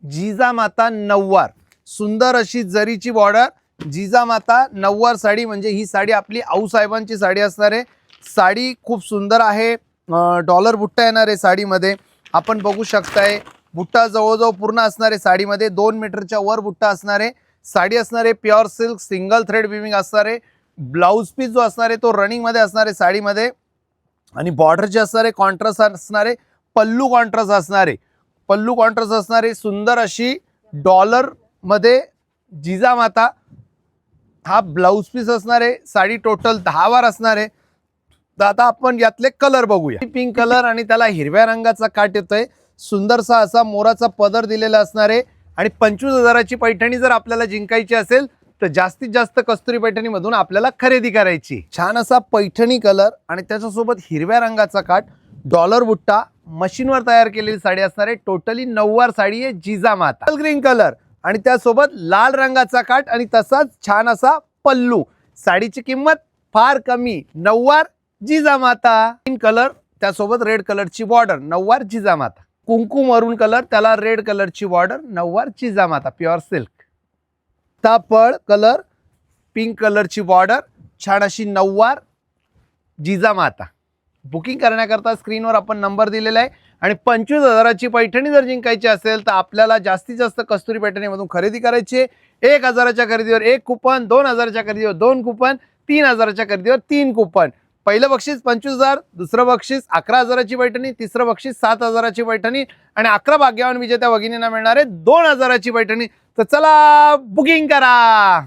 जिजामाता नऊवार, सुंदर अशी जरीची बॉर्डर, जिजामाता नऊवार साडी म्हणजे ही साडी आपली आऊसाहेबांची साडी असणार आहे। साडी खूप सुंदर आहे, डॉलर बुट्टा येणार आहे साडीमध्ये, आपण बघू शकताय। बुट्टा जवळजवळ पूर्ण असणार आहे साडीमध्ये, 2 मीटरच्या वर बुट्टा असणार आहे। साडी असणार आहे pure silk, single thread viewing असणार आहे। ब्लाउज पीस जो असणार आहे तो रनिंग मध्ये असणार आहे साडीमध्ये, आणि बॉर्डर जे असणार आहे कॉन्ट्रास्ट असणार आहे, पल्लू कॉन्ट्रास्ट असणार आहे, पल्लू कॉन्ट्रास्ट असणार आहे। सुंदर अशी डॉलर मध्ये जिजामाता हा ब्लाउज पीस असणार आहे। साडी टोटल 10 वार असणार आहे। तर आता आपण यातले कलर बघूया। पिंक कलर आणि त्याला हिरव्या रंगाचा काट येतोय, सुंदरसा असा मोराचा पदर दिलेला असणार आहे। आणि 25,000ची पैठणी जर आपल्याला जिंकायची असेल तर जास्तीत जास्त कस्तुरी पैठणी मधून आपल्याला खरेदी करायची। छान असा पैठणी कलर आणि त्याच्यासोबत हिरव्या रंगाचा काट, डॉलर बुट्टा, मशीनवर तयार केलेली साडी असणार आहे। टोटली 9 वार साडी आहे जिजामाता। ग्रीन कलर आणि त्यासोबत लाल रंगाचा काट आणि तसाच छान असा पल्लू। साडीची किंमत फार कमी, 9 वार जिजामाता। ग्रीन कलर त्यासोबत रेड कलरची बॉर्डर, 9 वार जिजामाता। कुंकू मरून कलर त्याला रेड कलरची बॉर्डर, 9 वार जिजामाता प्युअर सिल्क। तापळ कलर, पिंक कलरची बॉर्डर, छान अशी 9 वार जिजामाता। बुकिंग करण्याकरता स्क्रीनवर आपण नंबर दिलेला आहे। आणि 25,000ची पैठणी जर जिंकायची असेल तर आपल्याला जास्तीत जास्त कस्तुरी पैठणीमधून खरेदी करायची। 1,000च्या खरेदीवर 1 कुपन, 2,000च्या खरेदीवर 2 कुपन, 3,000च्या खरेदीवर 3 कुपन। पहिलं बक्षीस 25,000, दुसरं बक्षीस 11,000ची पैठणी, तिसरं बक्षीस 7,000ची पैठणी आणि 11 भाग्यवान विजेत्या भगिनींना मिळणार आहे 2,000ची पैठणी। तर चला बुकिंग करा।